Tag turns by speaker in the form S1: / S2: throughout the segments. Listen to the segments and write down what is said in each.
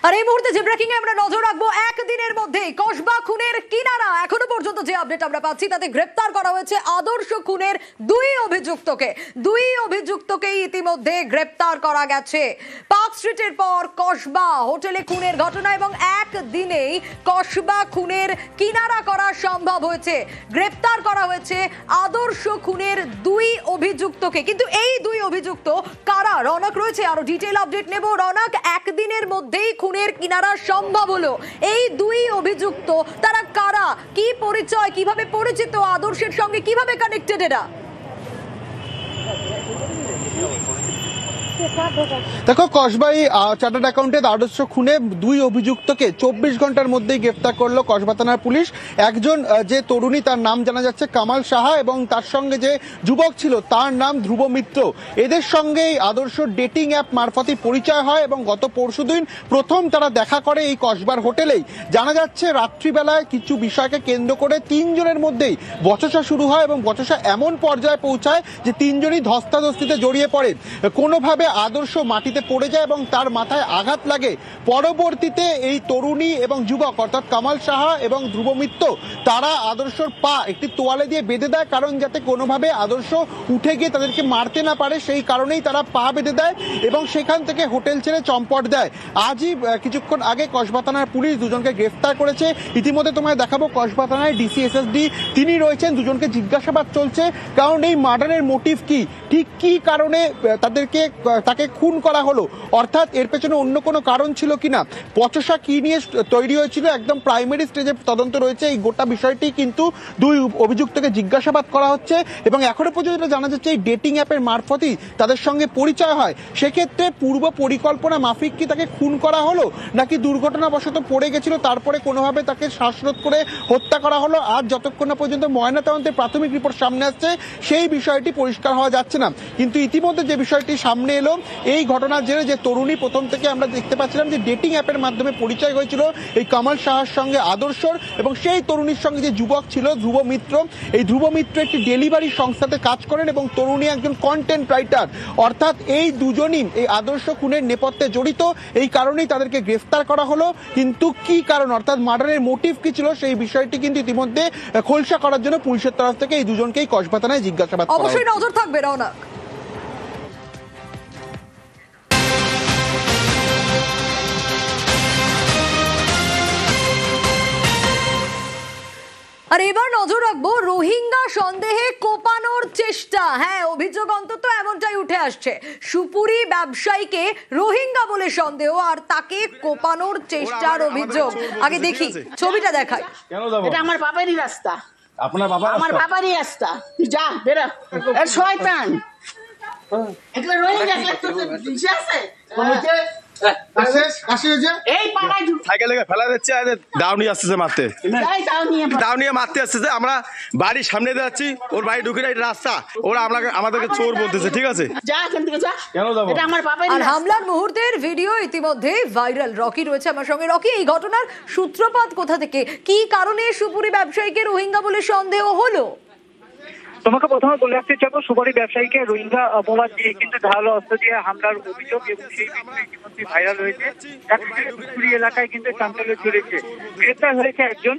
S1: আর এই মুহূর্তে যে ব্রেকিং এ আমরা নজর রাখবো, একদিনের মধ্যে কসবা খুনের কিনারা। এখনো পর্যন্ত যে আপডেট আমরা পাচ্ছি তাতে গ্রেপ্তার করা হয়েছে আদর্শ খুনের দুই অভিযুক্তকে ইতিমধ্যে গ্রেপ্তার করা গেছে। পার্ক স্ট্রিটের পর কসবা হোটেলে খুনের ঘটনা এবং একদিনেই কসবা খুনের কিনারা করা সম্ভব হয়েছে। গ্রেপ্তার করা হয়েছে আদর্শ খুনের দুই অভিযুক্তকে। কিন্তু এই দুই অভিযুক্ত কারা? রনক রয়েছে, আরো ডিটেইল আপডেট নেব। রনক, একদিনের মধ্যেই খুনের কিনারা সম্ভব হলো, এই দুই অভিযুক্ত তারা কারা, কি পরিচয়, কিভাবে পরিচিত, আদর্শের সঙ্গে কিভাবে কানেক্টেড এরা?
S2: দেখো, কসবাই চার্টার্ড অ্যাকাউন্টেন্ট আদর্শ খুনে দুই অভিযুক্তকে 24 ঘন্টার মধ্যেই গ্রেফতার করলো কসবা থানার পুলিশ। একজন যে তরুণী, তার নাম জানা যাচ্ছে কামাল সাহা, এবং তার সঙ্গে যে যুবক ছিল তার নাম ধ্রুব মিত্র। এদের সঙ্গে আদর্শ ডেটিং অ্যাপ মারফতে পরিচয় হয় এবং গত পরশুদিন প্রথম তারা দেখা করে এই কসবার হোটেলেই। জানা যাচ্ছে রাত্রিবেলায় কিছু বিষয়কে কেন্দ্র করে তিনজনের মধ্যেই বচসা শুরু হয় এবং বচসা এমন পর্যায়ে পৌঁছায় যে তিনজনই ধস্তাধস্তিতে জড়িয়ে পড়ে। কোনোভাবে আদর্শ মাটিতে পড়ে যায় এবং তার মাথায় আঘাত লাগে। পরবর্তীতে এই তরুণী এবং যুবক অর্থাৎ কামাল সাহা এবং ধ্রুব মিত্র তারা আদর্শর পা একটি তোয়ালে দিয়ে বেঁধে দেয়, কারণ যাতে কোনোভাবে আদর্শ উঠে গিয়ে তাদেরকে মারতে না পারে, সেই কারণেই তারা পা বেঁধে দেয় এবং সেখান থেকে হোটেল ছেড়ে চম্পট দেয়। আজই কিছুক্ষণ আগে কসবা থানার পুলিশ দুজনকে গ্রেফতার করেছে। ইতিমধ্যে তোমায় দেখাবো কসবা থানায় ডিসি এসএসডি তিনি রয়েছেন, দুজনকে জিজ্ঞাসাবাদ চলছে, কারণ এই মার্ডারের মোটিভ কি, ঠিক কি কারণে তাকে খুন করা হলো, অর্থাৎ এর পেছনে অন্য কোনো কারণ ছিল কিনা, বচসা কি নিয়ে তৈরি হয়েছিল, একদম প্রাইমারি স্টেজে তদন্ত রয়েছে। এই গোটা বিষয়টি কিন্তু দুই অভিযুক্তকে জিজ্ঞাসাবাদ করা হচ্ছে এবং এখনো পর্যন্ত জানা যাচ্ছে এই ডেটিং অ্যাপের মারফতই তাদের সঙ্গে পরিচয় হয়। সেক্ষেত্রে পূর্ব পরিকল্পনা মাফিক কি তাকে খুন করা হলো, নাকি দুর্ঘটনাবশত পড়ে গেছিল তারপরে কোনোভাবে তাকে শ্বাসরোধ করে হত্যা করা হলো, আজ যতক্ষণ না পর্যন্ত ময়নাতদন্তের প্রাথমিক রিপোর্ট সামনে আসছে সেই বিষয়টি পরিষ্কার হওয়া যাচ্ছে না। কিন্তু ইতিমধ্যে যে বিষয়টি সামনে এলো, এই ঘটনার জেরে যে তরুণী, প্রথম থেকে আমরা দেখতে পাচ্ছিলাম যে ডেটিং অ্যাপের মাধ্যমে পরিচয় হয়েছিল এই কামাল সাহার সঙ্গে আদর্শর, এবং সেই তরুণীর সঙ্গে যে যুবক ছিল ধ্রুব মিত্র, এই ধ্রুব মিত্র একটি ডেলিভারি সংস্থাতে কাজ করেন এবং তরুণী একজন কন্টেন্ট রাইটার। অর্থাৎ এই দুজনই এই আদর্শ খুনের নেপথ্যে জড়িত, এই কারণেই তাদেরকে গ্রেফতার করা হলো। কিন্তু কি কারণ, অর্থাৎ মার্ডারের মোটিভ কি ছিল, সেই বিষয়টি কিন্তু ইতিমধ্যে খোলসা করার জন্য পুলিশের তরফ থেকে এই দুজনকেই কসবা থানায় জিজ্ঞাসাবাদ করা হচ্ছে।
S1: অবশ্যই নজর থাকবে রওনা। আর এবার নজর রাখবো রোহিঙ্গা সন্দেহে কোপানোর চেষ্টা। হ্যাঁ, অভিযোগ অন্তত এমনটাই উঠে আসছে, সুপুরি ব্যবসায়ীকে রোহিঙ্গা বলে সন্দেহ আর তাকে কোপানোর চেষ্টার অভিযোগ। আগে দেখি ছবিটা দেখাই।
S3: এটা আমার বাবারই রাস্তা।
S4: আপনার বাবা?
S3: আমার বাবারই রাস্তা। তুই যা বেরা, এ শয়তান। এগুলো রোহিঙ্গা, এগুলো তো দিশে আছে।
S4: আমরা বাড়ির সামনে যাচ্ছি, ওর বাড়ি ঢুকে রাস্তা, ওরা আমাদেরকে চোর বলতেছে। ঠিক আছে,
S1: আর হামলার মুহূর্তের ভিডিও ইতিমধ্যে ভাইরাল। রকি রয়েছে আমার সঙ্গে। রকি, এই ঘটনার সূত্রপাত কোথা থেকে, কি কারণে সুপুরি ব্যবসায়ীকে রোহিঙ্গা বলে সন্দেহ হলো?
S5: তোমাকে প্রথমে বলে রাখতে চাইবো, সুপারি ব্যবসায়ীকে রোহিঙ্গা অপবাদ দিয়ে কিন্তু ধারালো অস্ত্র দিয়ে হামলার অভিযোগ এবং সেই ভিডিও ইতিমধ্যে ভাইরাল হয়েছে। ধূপগুড়ি এলাকায় কিন্তু চাঞ্চল্য ছড়িয়েছে। গ্রেপ্তার হয়েছে একজন।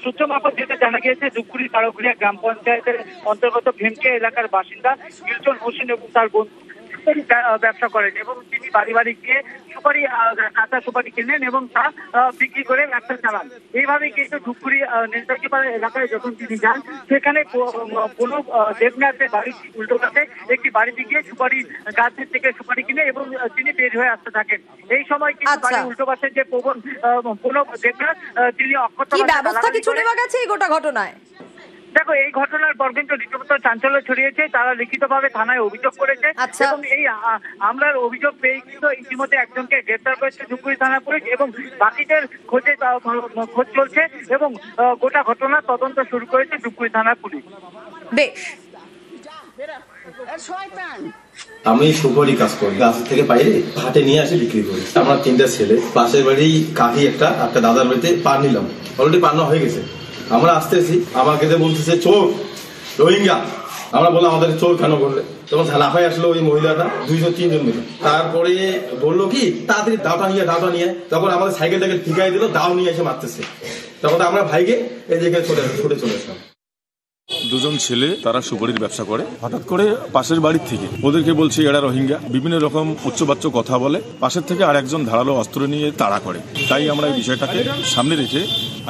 S5: সূত্র মারফত যেটা জানা গিয়েছে, ধূপগুড়ি তারগুড়িয়া গ্রাম পঞ্চায়েতের অন্তর্গত ভেমকে এলাকার বাসিন্দা মিল্টন হোসেন এবং তার বন্ধু ব্যবসা করেন এবং তিনি বাড়ি বাড়ি গিয়ে সুপারি, কাঁচা সুপারি কেনেন এবং তা বিক্রি করে ব্যবসা চালান। এইভাবেই কিন্তু ধূপগুড়ি নেতাজিপাড়া এলাকায় যখন তিনি যান, সেখানে কোনো দেবনাথের বাড়ির উল্টো কাছে একটি বাড়িতে গিয়ে সুপারি গাছের থেকে সুপারি কিনে এবং তিনি বের হয়ে আসতে থাকেন। এই সময় কিন্তু বাড়ির উল্টো পাশে যে প্রণব দেবনাথ, তিনি অক্ষত
S1: ব্যবস্থা কিছু নেওয়া গেছে এই গোটা ঘটনায়?
S5: দেখো, এই ঘটনার পর কিন্তু রীতিমতো চাঞ্চল্য ছড়িয়েছে। তারা লিখিতভাবে থানায় অভিযোগ করেছে এবং এই হামলার অভিযোগ পেয়ে কিন্তু ইতিমধ্যে একজনকে গ্রেপ্তার করেছে ধূপগুড়ি থানা পুলিশ এবং বাকিদের খোঁজে খোঁজ চলছে এবং গোটা ঘটনার তদন্ত শুরু করেছে ধূপগুড়ি থানা পুলিশ।
S1: বেশ,
S6: আমি সুপারি কাজ করি, গাছ থেকে বাইরে হাটে নিয়ে আসি বিক্রি করি। আমার 3টা ছেলে, পাশের বাড়ি কাকি একটা দাদার বাড়িতে পার নিলাম, অলরেডি পার নেওয়া হয়ে গেছে। আমরা আসতেছি, আমাকে বলতেছে চোর, রোহিঙ্গা। আমরা বললাম আমাদের চোর কেন বললে, তখন লাফায় আসলো ওই মহিলাটা 2-3 জন মিলে। তারপরে বললো কি তাড়াতাড়ি দাওটা নিয়ে, তখন আমাদের সাইকেলটাকে ঠিকাই দিল, দাও নিয়ে এসে মারতেছে। তখন আমরা ভাইকে এদিকে ছুটে চলে আসলাম।
S7: দুজন ছেলে তারা সুপারির ব্যবসা করে, হঠাৎ করে পাশের বাড়ির থেকে ওদেরকে বলছে এরা রোহিঙ্গা, বিভিন্ন রকম উচ্চবাচ্য কথা বলে, পাশের থেকে আর একজন ধারালো অস্ত্র নিয়ে তাড়া করে। তাই আমরা এই বিষয়টাকে সামনে রেখে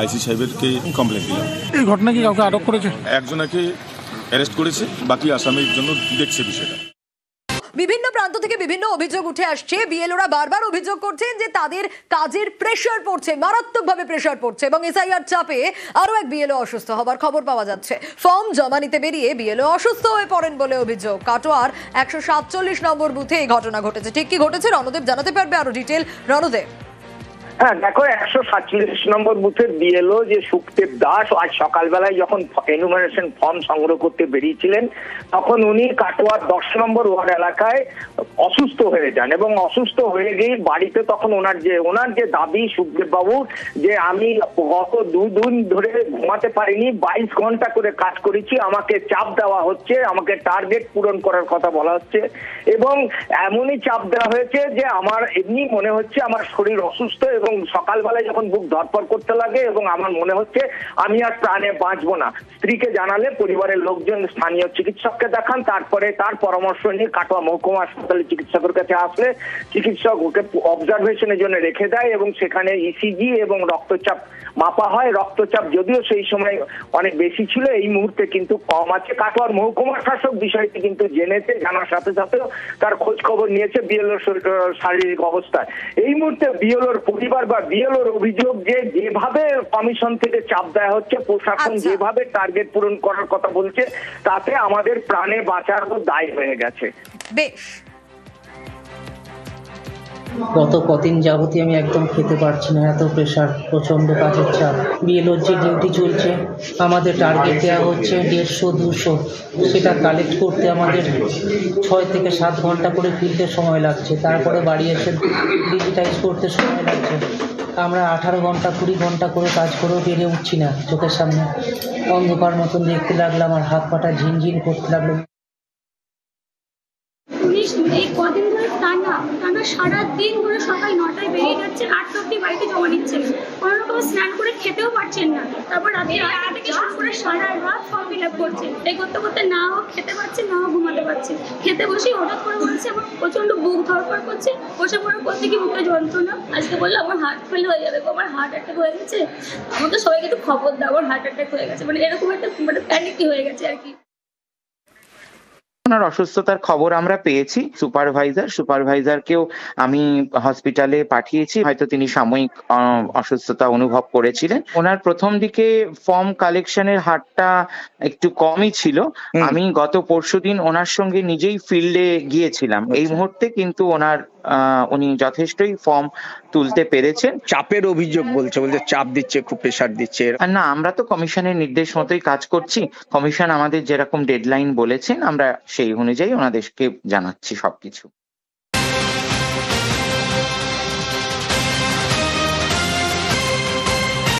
S7: আইসি সাহেবকে কমপ্লেন দিলাম।
S8: এই ঘটনা কি কাউকে আটক করেছে?
S7: একজনকে অ্যারেস্ট করেছে, বাকি আসামির জন্য দেখছে বিষয়টা।
S1: বিভিন্ন প্রান্ত থেকে বিভিন্ন অভিযোগ উঠে আসছে। বিএলওরা বারবার অভিযোগ করছেন যে তাদের কাজের প্রেসার পড়ছে, মারাত্মকভাবে প্রেসার পড়ছে, এবং এসআইআর চাপে আরো এক বিএলও অসুস্থ হবার খবর পাওয়া যাচ্ছে। ফর্ম জমা নিতে বেরিয়ে বিএলও অসুস্থ হয়ে পড়েন বলে অভিযোগ। কাটোয়ার 147 নম্বর বুথে এই ঘটনা ঘটেছে। ঠিক কি ঘটেছে রণদেব জানাতে পারবে আরো ডিটেল? রণদেব।
S9: হ্যাঁ দেখো, 147 নম্বর বুথের বিএলও যে সুখদেব দাস আজ সকালবেলায় যখন এনুমারেশন ফর্ম সংগ্রহ করতে বেরিয়েছিলেন, তখন উনি কাটোয়ার 10 নম্বর ওয়ার্ড এলাকায় অসুস্থ হয়ে যান, এবং অসুস্থ হয়ে গিয়ে বাড়িতে তখন ওনার যে দাবি সুখদেব বাবুর, যে আমি গত 2 দিন ধরে ঘুমাতে পারিনি, 22 ঘন্টা করে কাজ করেছি, আমাকে চাপ দেওয়া হচ্ছে, আমাকে টার্গেট পূরণ করার কথা বলা হচ্ছে, এবং এমনই চাপ দেওয়া হয়েছে যে আমার এমনি মনে হচ্ছে আমার শরীর অসুস্থ, এবং সকালবেলায় যখন বুক ধরপড় করতে লাগে এবং আমার মনে হচ্ছে আমি আর প্রাণে বাঁচবো না। স্ত্রীকে জানালে পরিবারের লোকজন স্থানীয় চিকিৎসককে দেখান, তারপরে তার পরামর্শ নিয়ে কাটোয়া মহকুমা হাসপাতালে চিকিৎসকের কাছে আসলে চিকিৎসক ওকে অবজারভেশনের জন্য রেখে দেয়, এবং সেখানে ইসিজি এবং রক্তচাপ মাপা হয়। রক্তচাপ যদিও সেই সময় অনেক বেশি ছিল, এই মুহূর্তে কিন্তু কম আছে। কাটোয়ার মহকুমা শাসক বিষয়টি কিন্তু জেনেছে, জানার সাথে সাথে তার খোঁজ খবর নিয়েছে বিএলওর শারীরিক অবস্থায়। এই মুহূর্তে বিএলওর পরিবার বা বিএলওর অভিযোগ যে যেভাবে কমিশন থেকে চাপ দেওয়া হচ্ছে, প্রশাসন যেভাবে টার্গেট পূরণ করার কথা বলছে, তাতে আমাদের প্রাণে বাঁচার দায় হয়ে গেছে।
S1: বেশ,
S10: গত কদিন যাবতই আমি একদম খেতে পারছি না, এত প্রেশার, প্রচণ্ড কাজের চাপ। বিএলওর যে ডিউটি চলছে, আমাদের টার্গেট দেওয়া হচ্ছে 150-200, সেটা কালেক্ট করতে আমাদের 6 থেকে 7 ঘন্টা করে ফিরতে সময় লাগছে, তারপরে বাড়ি এসে ডিজিটাইজ করতে সময় লাগছে। আমরা 18 ঘন্টা 20 ঘন্টা করে কাজ করেও পেরে উঠছি না, চোখের সামনে অন্ধকার মতন দেখতে লাগলাম, আর হাত পাটা ঝিনঝিন করতে লাগলো।
S11: এই কদিন ধরে টানা সারাদিন ধরে সকাল 9টায় বেরিয়ে যাচ্ছেন, 8টা অব্দি বাড়িতে জমা নিচ্ছেন, কোনো রকম স্নান করে খেতেও পারছেন না, তারপর রাতে 8টা থেকে শুরু করে সারা রাত ফর্ম ফিল আপ করছেন। এই করতে করতে না হোক খেতে পারছেন, না হোক ঘুমাতে পারছেন। খেতে বসেই হঠাৎ করে বলছে আমার প্রচণ্ড বুক ধরপড় করছে, বসে পড়ে করতে কি বুকে যন্ত্রণা। আজকে বললো আমার হার্ট ফেল হয়ে যাবে, আমার হার্ট অ্যাটাক হয়ে গেছে, আমাকে সবাইকে একটু খবর দাও আমার হার্ট অ্যাটাক হয়ে গেছে, মানে এরকম একটা প্যানিকই হয়ে গেছে আর কি।
S12: ওনার অসুস্থতার খবর আমরা পেয়েছি, সুপারভাইজারকেও আমি হসপিটালে পাঠিয়েছি, হয়তো তিনি সাময়িক অসুস্থতা অনুভব করেছিলেন। ওনার প্রথম দিকে ফর্ম কালেকশনের হারটা একটু কমই ছিল। আমি গত পরশুদিন ওনার সঙ্গে নিজেই ফিল্ডে গিয়েছিলাম। এই মুহূর্তে কিন্তু উনি যথেষ্টই ফর্ম তুলতে পেরেছেন।
S9: চাপের অভিযোগ বলছে চাপ দিচ্ছে, খুব প্রেসার দিচ্ছে
S12: না, আমরা তো কমিশনের নির্দেশ মতোই কাজ করছি। কমিশন আমাদের যেরকম ডেডলাইন বলেছেন, আমরা সেই অনুযায়ী ওনাদেরকে জানাচ্ছি সবকিছু।